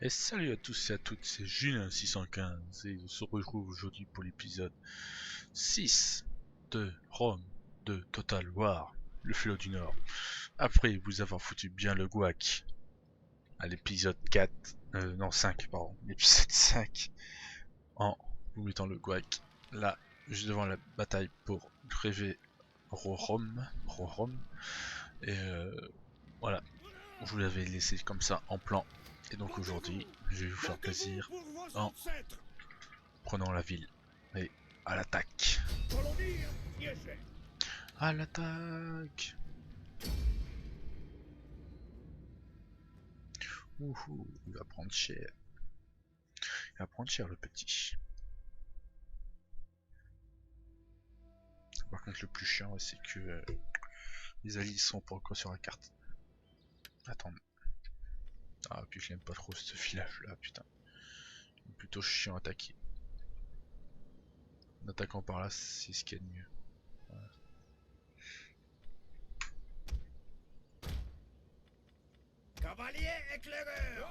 Et salut à tous et à toutes, c'est Julien615 et on se retrouve aujourd'hui pour l'épisode 6 de Rome de Total War, le flot du Nord. Après vous avoir foutu bien le guac à l'épisode 4, non 5 pardon, l'épisode 5, en vous mettant le guac là, juste devant la bataille pour rêver Rorom, et voilà, je vous l'avais laissé comme ça en plan. Et donc aujourd'hui, je vais vous faire plaisir en prenant la ville. Et à l'attaque. À l'attaque. Ouhou, il va prendre cher. Il va prendre cher le petit. Par contre le plus chiant c'est que les alliés sont pas encore sur la carte. Attends. Ah puis je n'aime pas trop ce filage là, putain. Il est plutôt chiant à attaquer. En attaquant par là, c'est ce qu'il y a de mieux. Voilà. Cavalier éclaireur!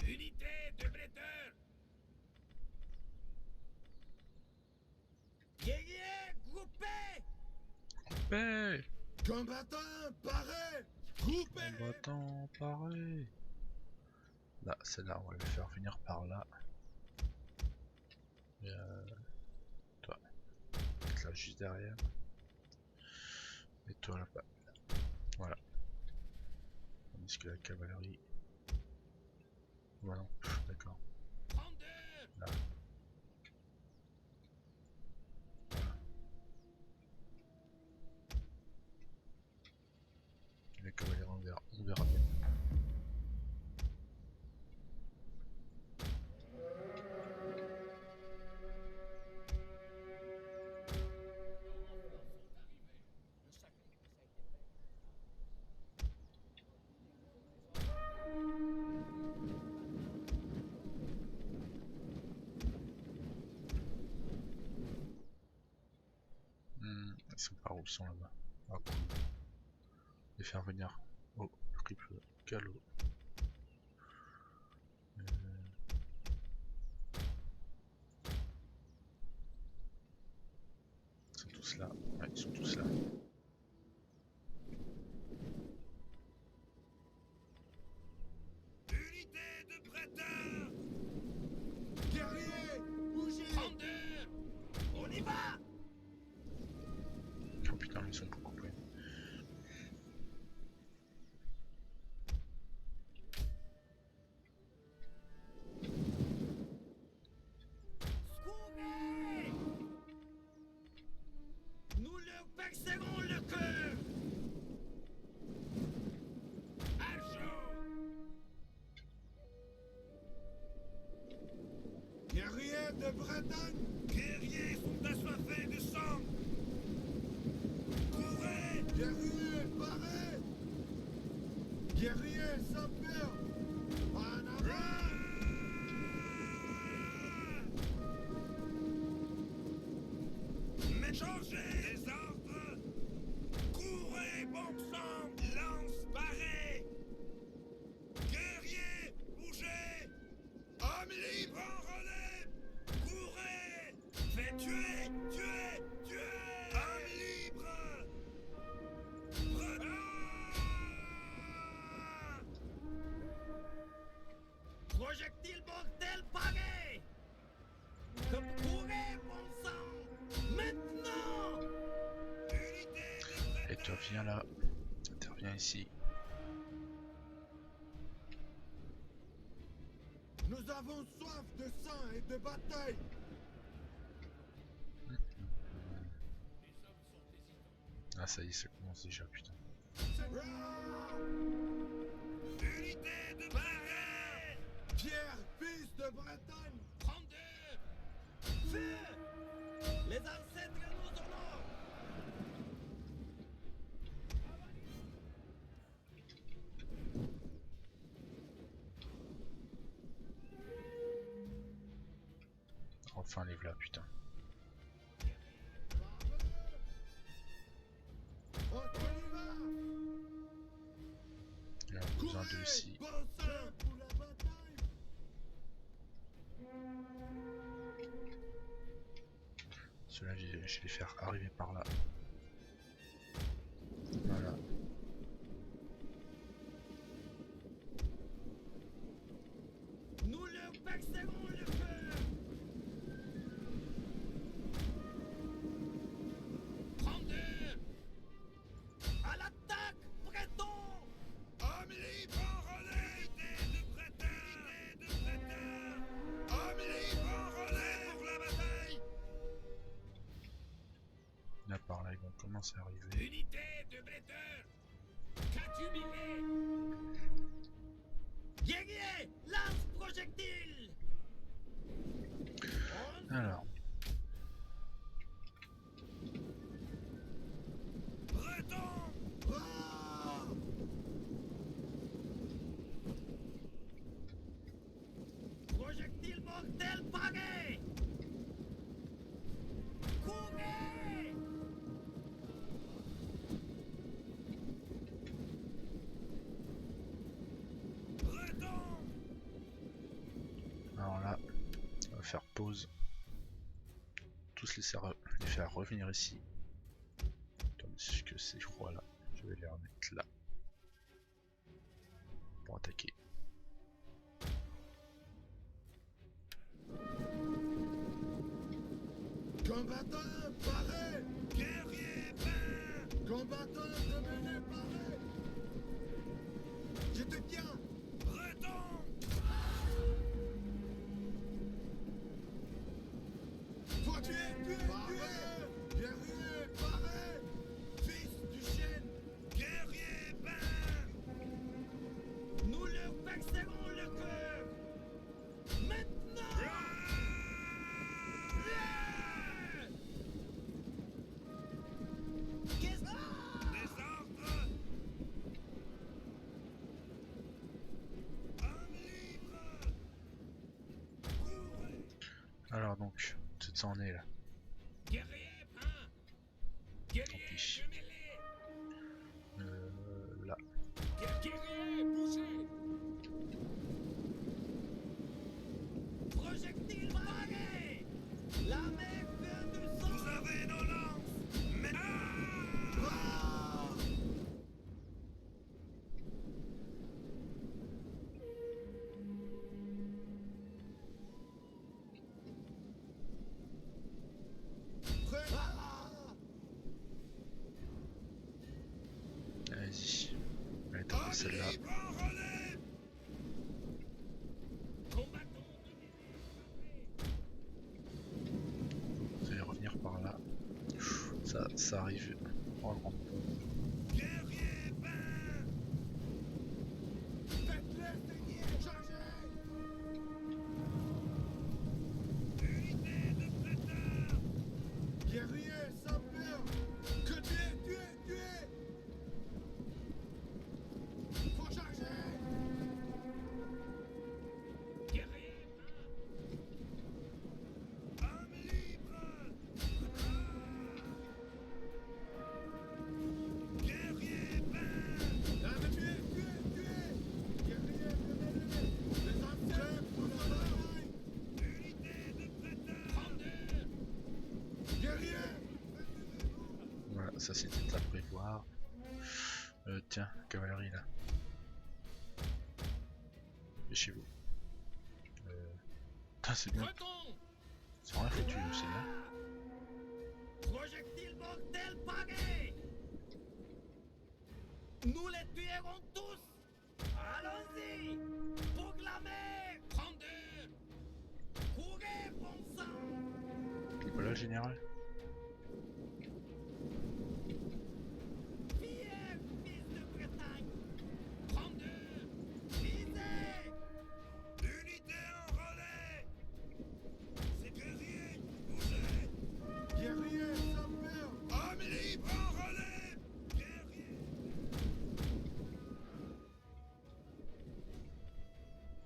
Unité de bretteur! Guerrier groupé! Hey, Combattant paré! Groupé! combattant pareil. Là, celle-là, on va le faire venir par là. Et toi, peut-être là juste derrière. Et toi là-bas. Voilà. Tandis que la cavalerie. Voilà, d'accord. Là. La cavalerie, on verra bien. Ils sont par où ils sont là-bas. Ah, cool. Les faire venir au triple galop. Ils sont tous là. Ouais, ils sont tous là. Unité de bretteur! Guerrier! Bougez! Grandeur! On y va! Oh putain, mais ils sont beaucoup près. Courez! Nous leur percerons le cœur! Argent! Guerriers de Bretagne! Guerriers sont assoiffés de sang! Courez! Guerriers, parez! Guerriers sans peur! En avant! Mais changez les ordres! Courez, bon sang! Lance parée! Guerriers, bougez! Homme libre en relais! Courez! Faites tuer! Tuer! Tuer! Homme libre! Projectile mortel paré! Courez, bon sang! Maintenant! Unité Et toi, viens là. Interviens ici. Nous avons soif de sang et de bataille! Ah, ça y est, ça commence déjà, putain. Unité de Marais! Pierre, fils de Bretagne! 32! Feu! Les ancêtres nous honorent! Enfin, les là, putain. On y va! Il y a besoin 2 ici. Bon sang pour la bataille. Ceux-là, je vais les faire arriver par là. Voilà. Nous leur percerons le cœur. Prendez. À l'attaque, Breton. Homme libre en relais. Unité de prêteurs. Unité de prêteurs. Homme libre en relais pour la bataille. Là par là, ils vont commencer à arriver. Unité de prêteurs. Catumilé. Guerrier, lance projectile. Alors, Breton. Ah. Projectile mortel paré. Courez. Breton. alors là, on va faire pause. Tous les faire revenir ici. Tandis que ces froids là, je vais les remettre là. Pour attaquer. Combattant paré. Guerrier peint. Combattant devenu paré. Je te tiens. Breton. Faut tuer, tuer. Guerrier paré. Fils du chêne. Guerrier peint. Nous leur percerons le cœur. Maintenant. Qu'est-ce que... Des ordres. Homme libre. Courez. Alors donc, tout ça en est là. Guerrier peint. Guerrier pis. de mêlée. Là. Guerrier poussé. Projectile paré. La mer pleine de sang. Vous avez nos lances. Mais... Ah. Prêt. Ah. Vas-y. On va taper celle-là. Vous allez revenir par là. Ça arrive. On va le rendre. Guerrier sans peur. Que tuer. Faut charger. Guerrier homme libre. Guerrier tuer. Guerrier les anciens pour la bataille. Unité de prêteurs. Guerrier. Voilà, ça c'était à prévoir. Tiens, cavalerie là. Dépêchez-vous. Putain, c'est bien. C'est rien foutu, c'est bien. Projectile mortel paré. Nous les tuerons tous. Allons-y. Proclamez. Prendez. Courez, bon sang. Voilà le général. Fier, fils de Bretagne. Prendez. Visez. Unité en relais. C'est guerrier. Bougez. Guerrier sans peur. Homme libre en relais. Guerrier.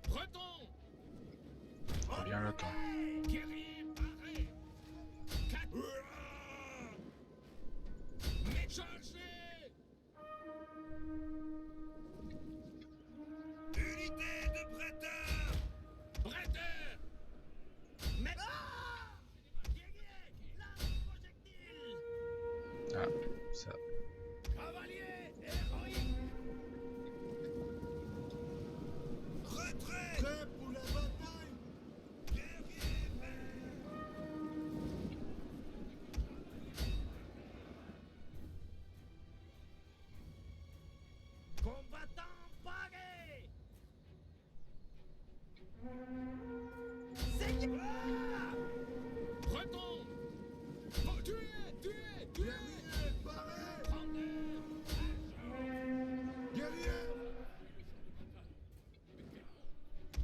Breton. Reviens le temps. Guerrier paré. Mais chargez. de prêteurs. Prêteurs. Mais... Ah guerrier, lance projectile. Ah, ça. Cavalier héroïque. Retrait. Prêt pour la bataille. Guerrier vert. Combattant paré. C'est qui? Breton. Tuez, tuez, tuez. Paré. Guerrier.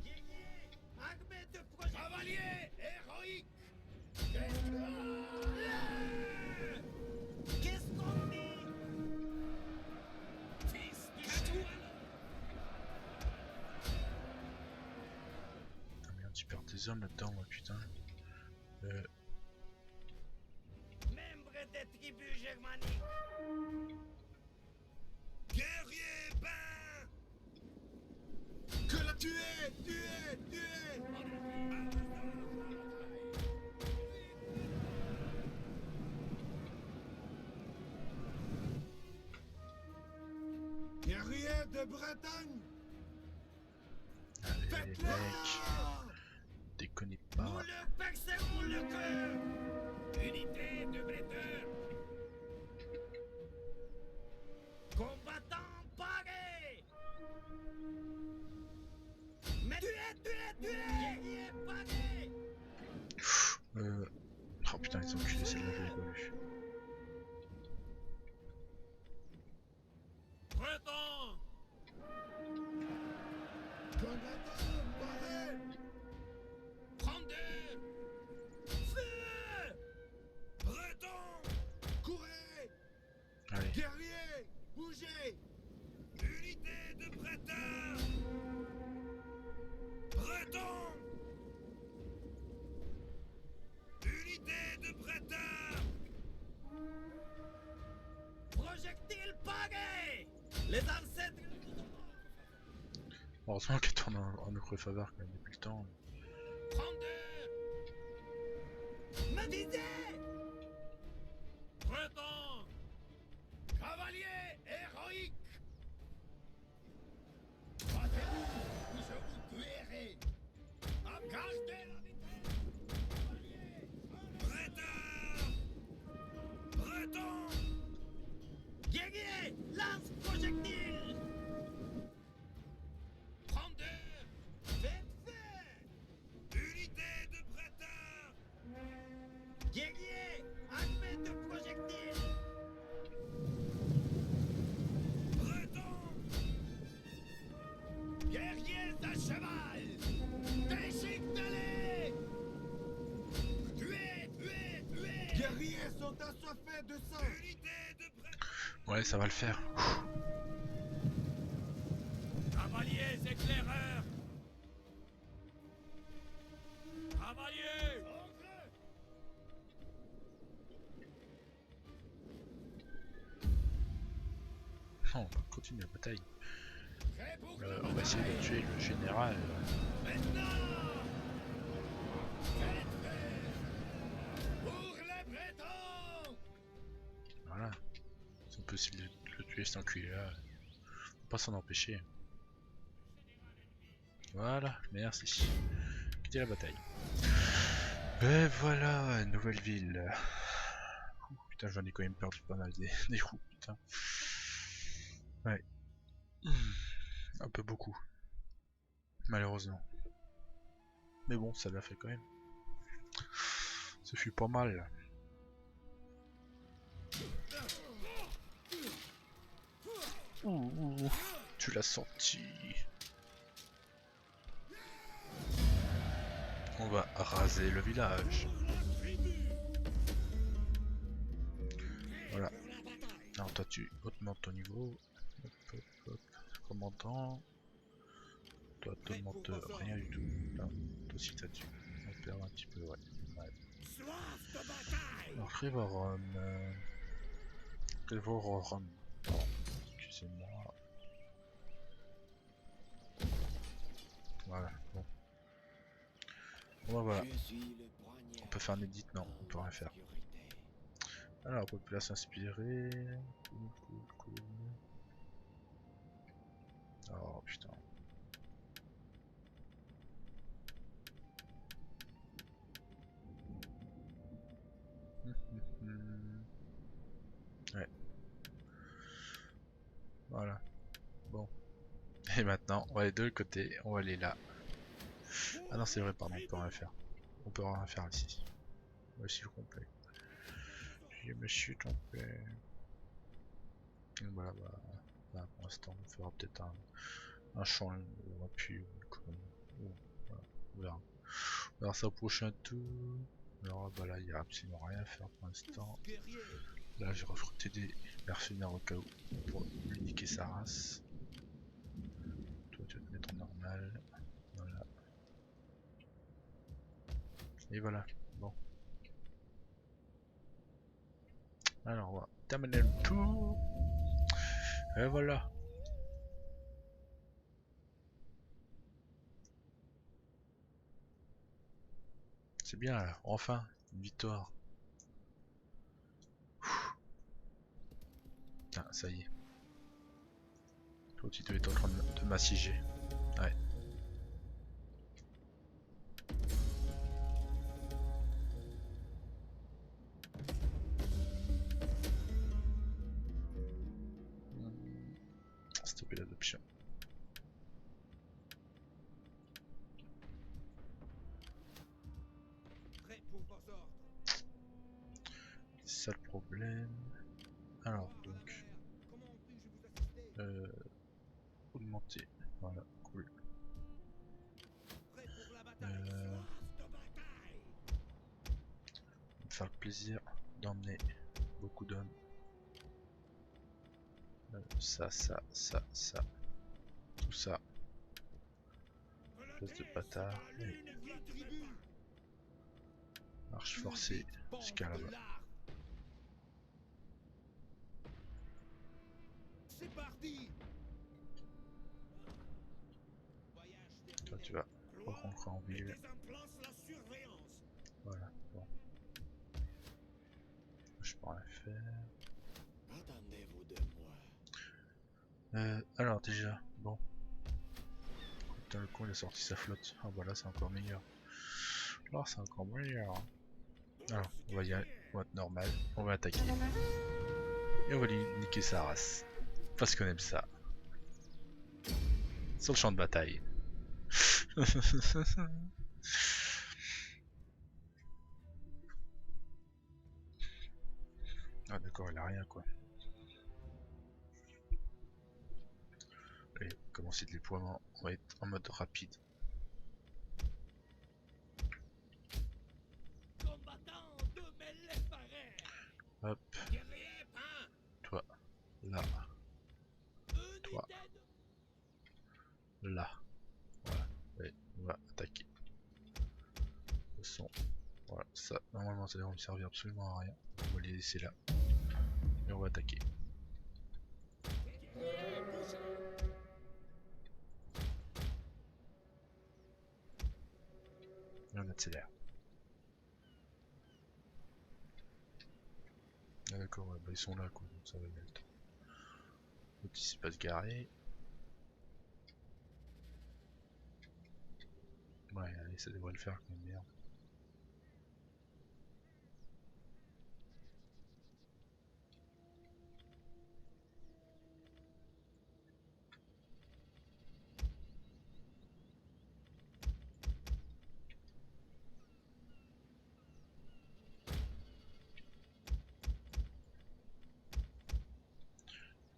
Guerrier, armée de projet. Cavalier héroïque. Qu'est-ce qu'on dit? Fils du chouan. Ah merde, tu perds tes hommes là-dedans, moi, putain. Membre des tribus germaniques. Guerrier bain. Que la tuer, tuer, tuer. Guerrier de Bretagne. Allez, Faites-le. mec, déconnez Nous pas. leur percerons le cœur. Unité de breteurs. Combattants parés. Mais tuez, tuez, tuez. Guerrier paré. Oh putain, ils ont enculés, celle-là, je l'ai pas vu. Breton. Combattants parés. Prendez. Feu. Breton. Courez. Allez, Guerrier, bougez. Unité de prêteurs. Breton. Unité de prêteurs. Projectile paré. Les ancêtres. heureusement qu'elle tourne en notre faveur quand même depuis le temps. Prendez. Me visez. Breton. Cavalier héroïque. Battez-vous ou je vous tuerai. Engagez la vitesse. Cavalier. Breton. Breton. Guerrier, lance projectile. Prendez. Faites feu. Unité de prêteurs. Guerrier, armée de projectiles. Breton. Guerriers à cheval. Déchiquetez-les. Tuez, tuez, tuez. Guerriers sont assoiffés de sang. Unité de prêteurs. Ouais, ça va le faire. Cavaliers éclaireurs. Cavaliers. Non, on va continuer la bataille. On va essayer de tuer le général. Maintenant. Faites feu. Pour les Bretons. Voilà. Si on peut essayer de le tuer cet enculé là. Faut pas s'en empêcher. Voilà, merci. Quitter la bataille. Et voilà, nouvelle ville. Ouh, putain, j'en ai quand même perdu pas mal des coups, putain. Ouais. Un peu beaucoup. Malheureusement. Mais bon, ça l'a fait quand même. Ce fut pas mal. Ouh, tu l'as senti. On va raser le village. Voilà. Alors toi tu augmentes ton niveau. Hop, hop, hop. Commandant. Toi t'augmentes rien du tout. Là, toi aussi t'as dû. On perd un petit peu, ouais. Alors Révorum. Révorum. Excusez-moi. Voilà, bon. Bon bah voilà. Je suis le poignard On peut faire un edit, non, on peut rien faire. Alors, population inspirée. Cool. Oh putain. Ouais. Voilà. Bon. Et maintenant, on va aller de l'autre côté, on va aller là. Ah non, c'est vrai, pardon, on peut rien faire. On peut rien faire ici. Moi aussi, je complet. Je me suis trompé. Donc voilà, bah, là, pour l'instant, on fera peut-être un champ ou un puits ou une colonne. Voilà, on verra. On verra ça au prochain tour. Alors bah là, il n'y a absolument rien à faire pour l'instant. Là, j'ai recruté des mercenaires au cas où pour lui niquer sa race. Toi, tu vas te mettre en normal. Voilà. Et voilà. Bon. Alors, on va terminer le tour. Et voilà. C'est bien là. Enfin, une victoire. Ah, ça y est. Toi, tu dois être en train de m'assiéger. Ouais. Stopper l'adoption. Prêt pour vos ordres. C'est ça le problème. Alors, donc. Comment puis-je vous assister? Augmenter. Voilà, cool. Prêt pour la bataille. Soif de bataille. Me faire le plaisir d'emmener beaucoup d'hommes. Ça. Tout ça. Place de bâtard. Et marche forcée. Jusqu'à là-bas. C'est parti. Toi, tu vas rentrer en ville. Voilà, bon. Je peux rien faire. Attendez-vous de moi. Alors déjà, bon. Putain, le con il a sorti sa flotte. Ah bah là c'est encore meilleur. Là c'est encore meilleur. Alors, on va y aller, on va être normal, on va attaquer. Et on va lui niquer sa race. Parce qu'on aime ça. Sur le champ de bataille. Ah d'accord, il a rien quoi. Allez, commencer de déploiement, on va être en mode rapide. Hop. Toi, là. Toi. Là. Voilà. Allez, on va attaquer. De toute façon, voilà, ça, normalement ça va me servir absolument à rien. On va les laisser là. Et on va attaquer. Et on accélère. Ah d'accord, ouais, bah ils sont là quoi, donc ça va bien le temps. L'autre il sait pas se garer. Ouais, allez, ça devrait le faire quand même, merde.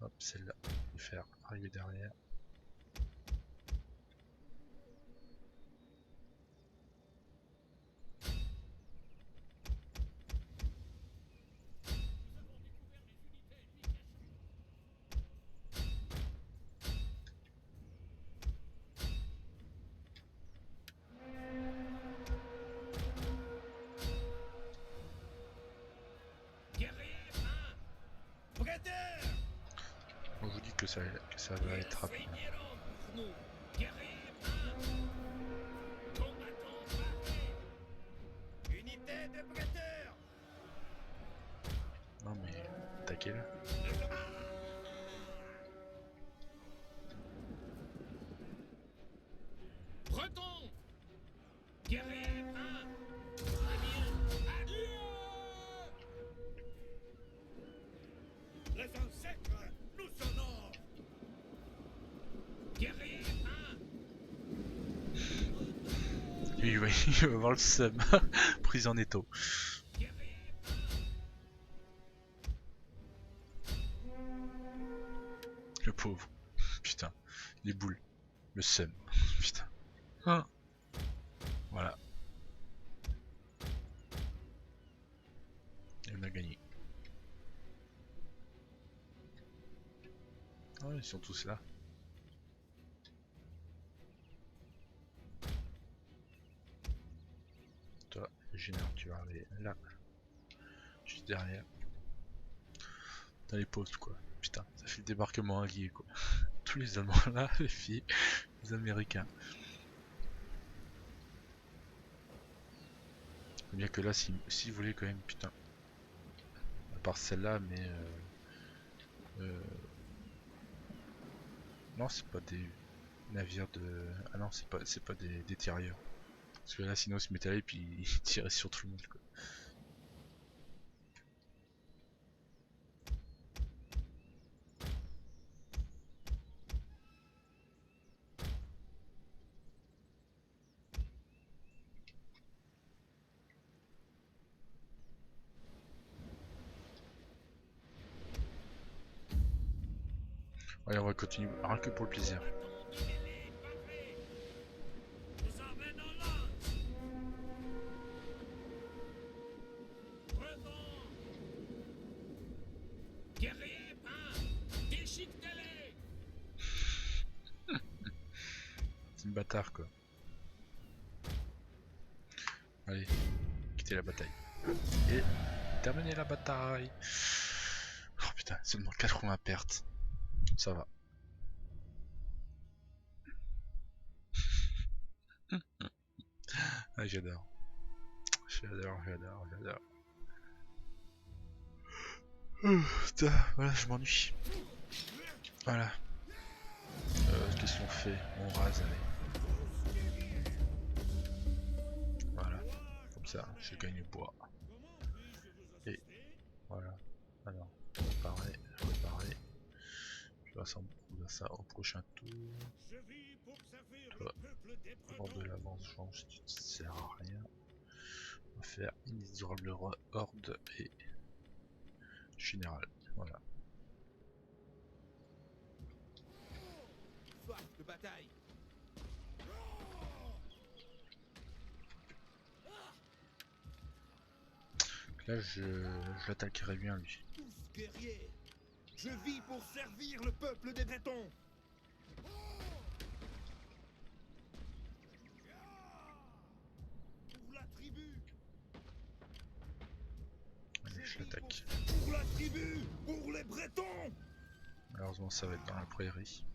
Hop, celle-là, je vais faire arriver derrière. On vous dit que ça va être rapide. attaquer là. Breton! Guerrier, hein? Très bien. Adieu! Les ancêtres nous honorent! Guerrier, hein? Lui, il va avoir le seum. Prise en étau. Guerrier, Le pauvre. Putain. Les boules. Le seum. Putain. Ah. Voilà. Et on a gagné. Ah, ils sont tous là. Toi, Génère, tu vas aller là. Juste derrière. Dans les postes quoi. Putain, ça fait le débarquement allié quoi. Tous les Allemands là, les filles, les Américains. Bien que là, si vous voulez quand même, putain. À part celle-là, mais non, c'est pas des navires de. Ah non, c'est pas des tirailleurs. Parce que là, sinon, ils se mettaient là et puis ils tiraient sur tout le monde quoi. Allez, on va continuer, rien que pour le plaisir. C'est une bâtard quoi. Allez, quittez la bataille. Et terminer la bataille. Oh putain, seulement 80 pertes. Ça va. Ah, j'adore. J'adore. Putain, voilà, je m'ennuie. Voilà. Qu'est-ce qu'on fait? On rase, allez. Voilà. Comme ça, je gagne le bois. Et voilà. Alors, préparer. Je vais ça au prochain tour. Toi, avoir de l'avance, change, tu ne sers à rien. On va faire inexorable horde et général. Voilà. Soif de bataille. Là, je l'attaquerai bien lui. Tous guerriers. Je vis pour servir le peuple des Bretons. Pour la tribu. Allez, je l'attaque. Pour la tribu. Pour les Bretons. Malheureusement, ça va être dans la prairie.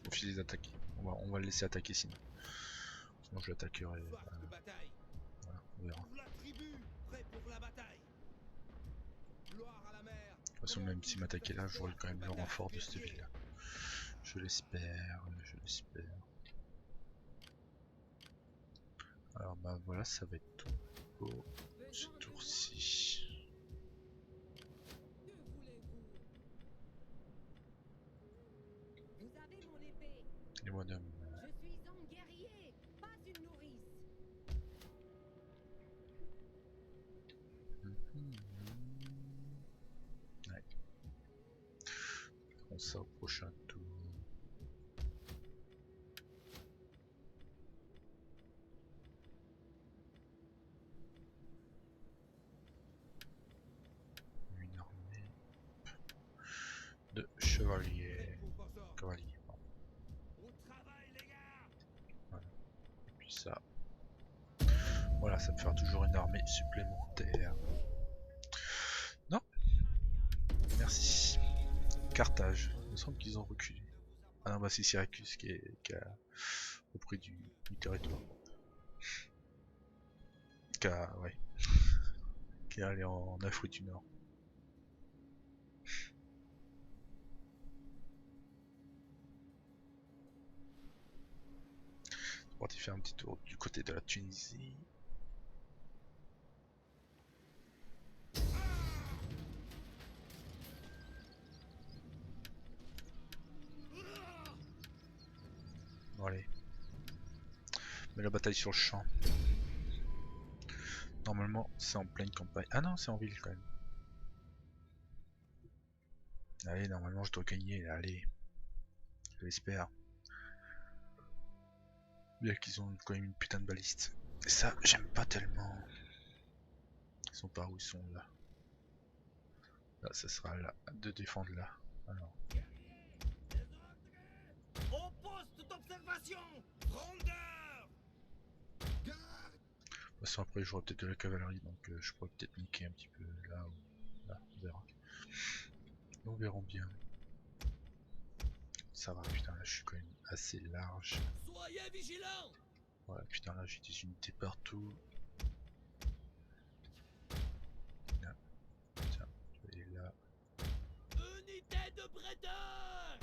Au fil des attaques. On va le laisser attaquer sinon. Sinon, je l'attaquerai. Voilà, on verra. Pour la tribu. Prêt pour la bataille. Gloire à la mer. De toute façon, même s'il m'attaquait là, j'aurai quand même le renfort de cette ville là. Je l'espère. Alors bah voilà, ça va être tout pour ce tour-ci. Vous avez mon épée. Les bonhommes. Je suis un guerrier, pas une nourrice. Ouais. On ça au prochain tour. Une armée de chevaliers. Cavaliers. Pardon. Au travail, les gars. Voilà. Et puis ça. Voilà, ça me fera toujours une armée supplémentaire. Non. Merci. Carthage. Il me semble qu'ils ont reculé. Ah non, bah c'est Syracuse qui a repris du territoire. Ouais. Qui est allé en Afrique du Nord. On va faire un petit tour du côté de la Tunisie. Bon, allez. Mais la bataille sur le champ. Normalement, c'est en pleine campagne. Ah non, c'est en ville quand même. Allez, normalement, je dois gagner. Là, allez. Je l'espère. Bien qu'ils ont quand même une putain de baliste. Et ça, j'aime pas tellement. Ils sont par où ils sont là. Là, ça sera là. De défendre là. Alors. Au poste d'observation. Rondeur. Garde. De toute façon, après, j'aurai peut-être de la cavalerie. Donc, je pourrais peut-être niquer un petit peu là ou là. On verra. Nous verrons bien. Ça va, putain, là, je suis quand même assez large. Soyez vigilants. Ouais, putain, là, j'ai des unités partout. Là. Tiens, je vais aller là. Unité de breteurs.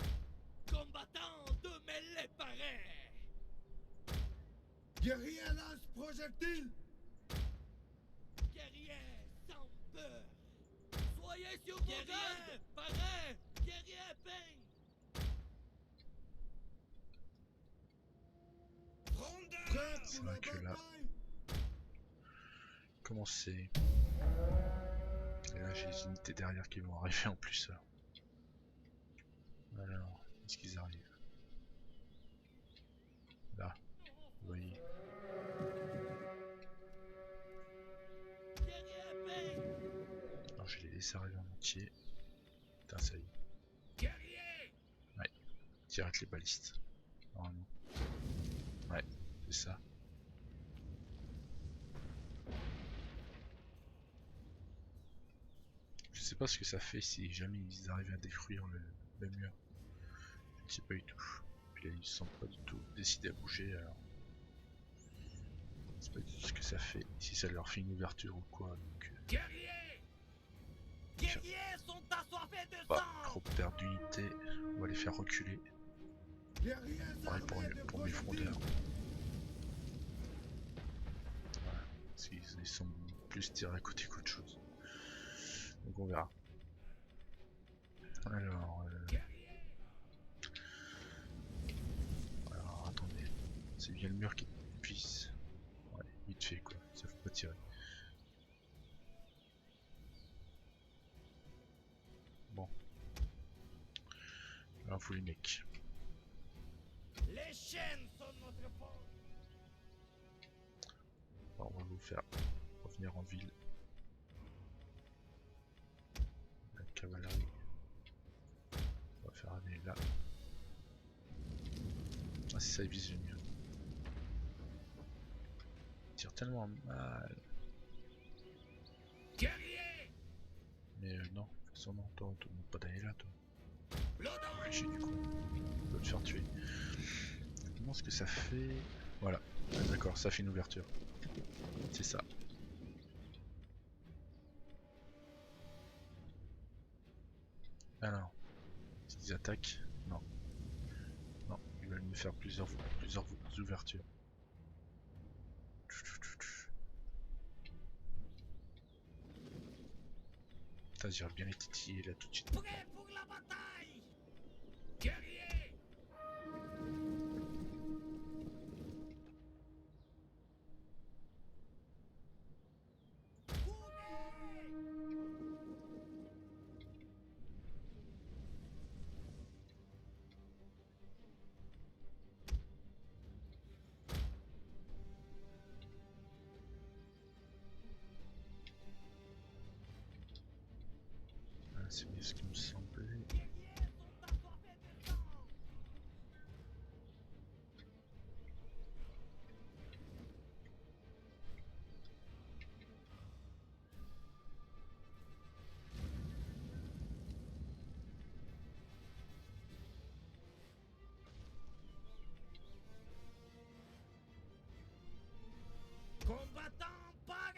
Combattants de mêlée pareil. Guerrier lance projectile. Guerrier sans peur. Soyez sur vos gardes. Pareil. Guerrier peigne. C'est vrai que là, comment c'est? Et là, j'ai des unités derrière qui vont arriver en plus. Alors, est-ce qu'ils arrivent? Là, vous voyez. Alors, je les laisse arriver en entier. Putain, ça y est. Ouais, direct les balistes. Normalement. Ouais, c'est ça. Je sais pas ce que ça fait si jamais ils arrivent à détruire le mur. Je ne sais pas du tout. Puis là, ils sont pas du tout décidés à bouger, alors. Je sais pas du tout ce que ça fait, si ça leur fait une ouverture ou quoi. Donc, Guerriers sont assoiffés de pas sang. trop perdre d'unité, on va les faire reculer. Pareil pour mes frondeurs. Voilà, parce qu'ils sont plus tirés à côté qu'autre chose. Donc on verra. Alors attendez, c'est bien le mur qui puisse. Ouais, vite fait quoi, ça faut pas tirer. Bon. Là, faut les mecs. Les chaînes sont notre force. Alors, on va vous faire revenir en ville. La cavalerie. On va faire aller là. Ah, c'est ça, ils visent le mieux. Ils tirent tellement mal. Guerrier. Mais non, de toute façon, non, toi, on te demande pas d'aller là, toi. L'odeur. Obligé du coup. On doit te faire tuer. Comment est-ce que ça fait? Voilà. Ah, d'accord, ça fait une ouverture. C'est ça. Alors, est-ce qu'ils attaquent? Non. Non, ils veulent me faire plusieurs ouvertures. Putain, j'aurais bien les titiller là tout de suite. Prêt pour la bataille. Guerrier. Ah, c'est bien ce qui me semblait. Guerriers sont assoiffés de sang. Combattants, pas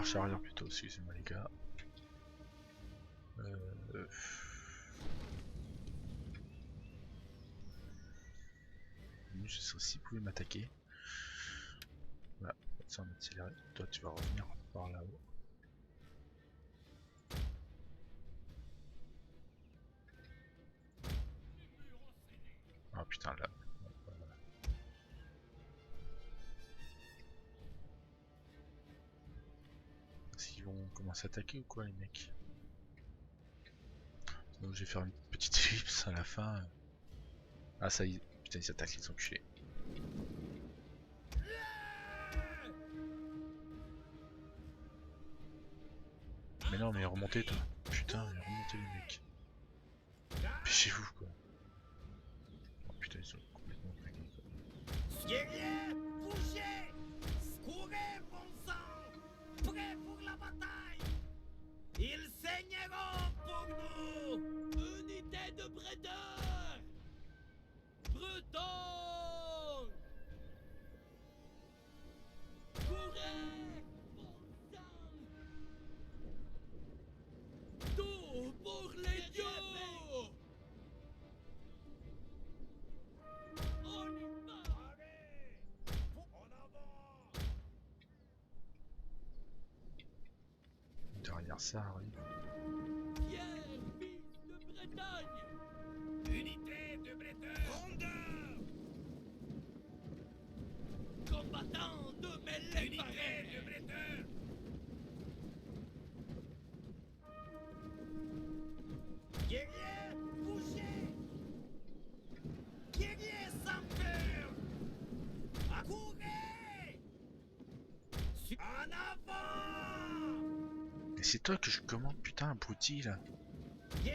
marche arrière plutôt, excusez-moi les gars. Je sais si vous pouvez m'attaquer. Voilà, ça on accéléré. Toi tu vas revenir par là-haut. Ah putain là. Voilà. Est-ce qu'ils vont commencer à attaquer ou quoi les mecs? Donc je vais faire une petite ellipse à la fin. Ah ça y est, putain ils attaquent les enculés. Mais non mais remontez toi. Putain mais remontez les mecs. Pêchez-vous quoi. Oh putain ils sont complètement attaqués quoi. Guerriers, bougez! Courez, bon sang! Prêts pour la bataille! Ils saigneront pour nous! Unité de breteurs! Bretons! Courez, bon sang! Tout pour les dieux! On y va! Allez! En avant! Derrière ça arrive. Pierre, fils de Bretagne! Unité de breteurs! Rondeur! Combattants de mêlée! Unité de breteurs! Guerriers, bougez! Guerriers sans cœur! Accourez! En avant! Mais c'est toi que je commande putain abruti là.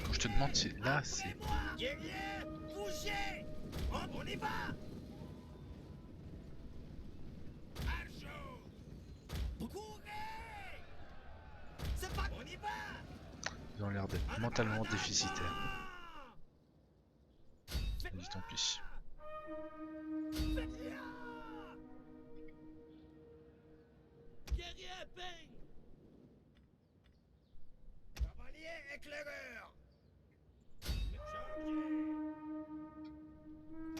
Quand je te demande c'est là c'est. Guerriers, bougez! On y va! Archo! Courez! C'est pas... On y va! Ils ont l'air d'être mentalement déficitaires. Vas-y tant pis. Guerrier peigne! Cavalier éclaireur! Chargez!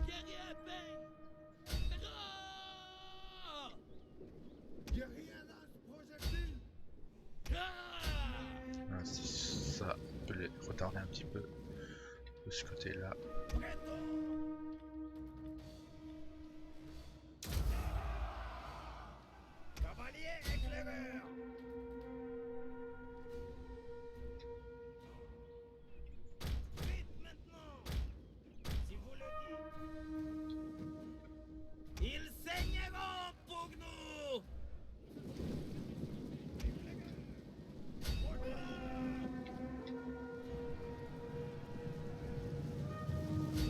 Guerrier peigne! Ah! Guerrier lance projectile! Ah! Ah, si ça peut les retarder un petit peu de ce côté là. Cavalier éclaireur! Vite maintenant! Si vous le dites! Ils saigneront pour nous!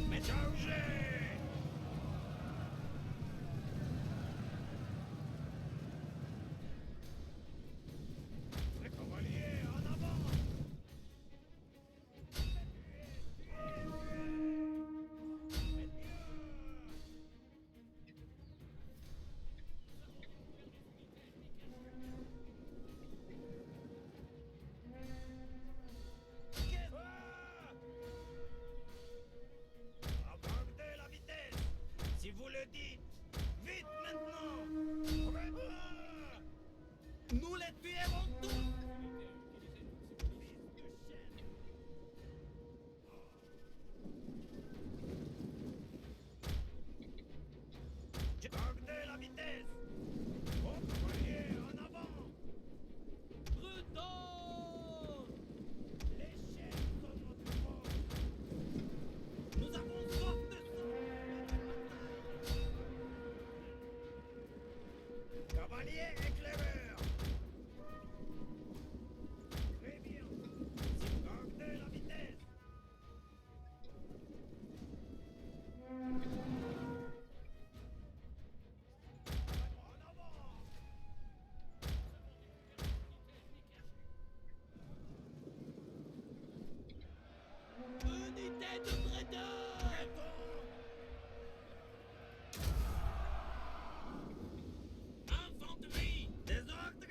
Mais chargez! Les cavaliers en avant! Abordez la vitesse! Si vous le dites! Vite maintenant! Nous les tuerons tous! Abordez la vitesse! Bon cavalier en avant! Bretons! Les chaînes sont notre force! Nous avons soif de sang! Cavalier éclaireur! Très bien! Gardez la vitesse! En avant! Unité de breteurs! Infanterie! Désordre!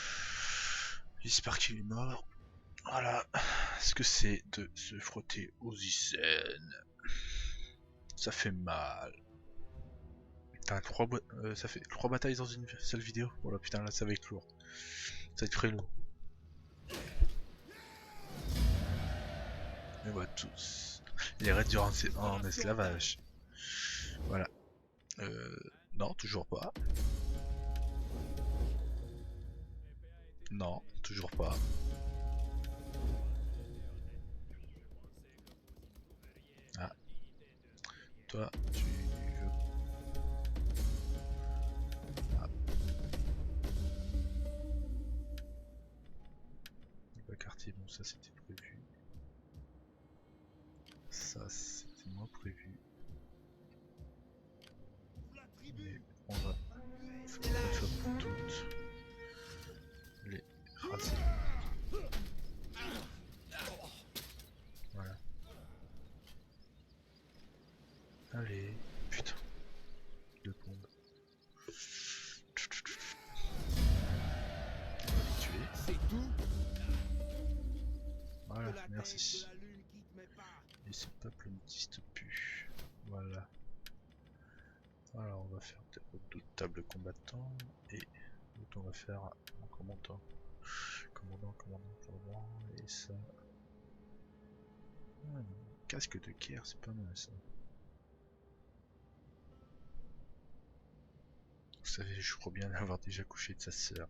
J'espère qu'il est mort. Voilà ce que c'est de se frotter aux icènes. Ça fait mal. Putain, ça fait 3 batailles dans une seule vidéo. Voilà, putain, là ça va être lourd. Ça va être très lourd. Et voilà tous. Les raids durant en esclavage. Voilà. Non, toujours pas. Non, toujours pas. Ah. Toi, tu veux... Ah. Le quartier, bon ça c'était prévu. Ça c'était moins prévu. Mais on va une fois pour toutes les raser. Voilà. Allez, putain. Deux bombes. On va les tuer. C'est tout. Voilà, De la merci. tête de la lune qui te met pas. Et ce peuple n'existe plus. Voilà. Alors on va faire des redoutables combattants et l'autre on va faire un commandant. Commandant, et ça. Ah, casque de guerre, c'est pas mal ça. Vous savez, je crois bien avoir déjà couché de sa sœur.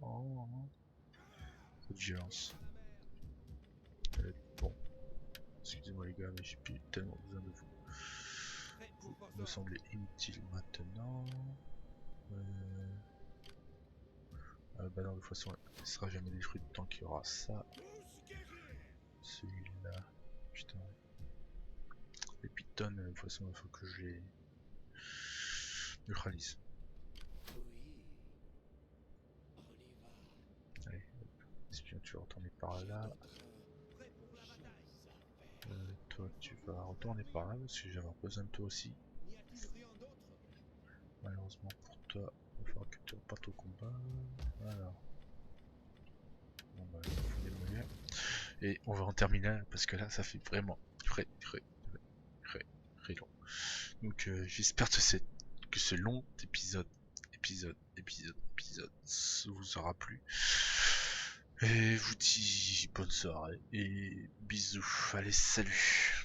Oh, trop de violence. Bon, excusez-moi les gars, mais j'ai plus tellement besoin de vous. Vous me semblez inutile maintenant. Bah non, de toute façon, il sera jamais détruit tant qu'il y aura ça. Celui-là, putain. Les pitons, de toute façon, il faut que je les neutralise. Allez, espion, tu vas retourner par là. Toi, tu vas retourner par là parce que je vais avoir besoin de toi aussi. Malheureusement pour toi, il va falloir que tu repartes au combat. Alors. Bon bah, il faut démolir. Et on va en terminer là parce que là, ça fait vraiment très long. Donc j'espère que ce long épisode vous aura plu. Et je vous dis bonne soirée et bisous. Allez, salut.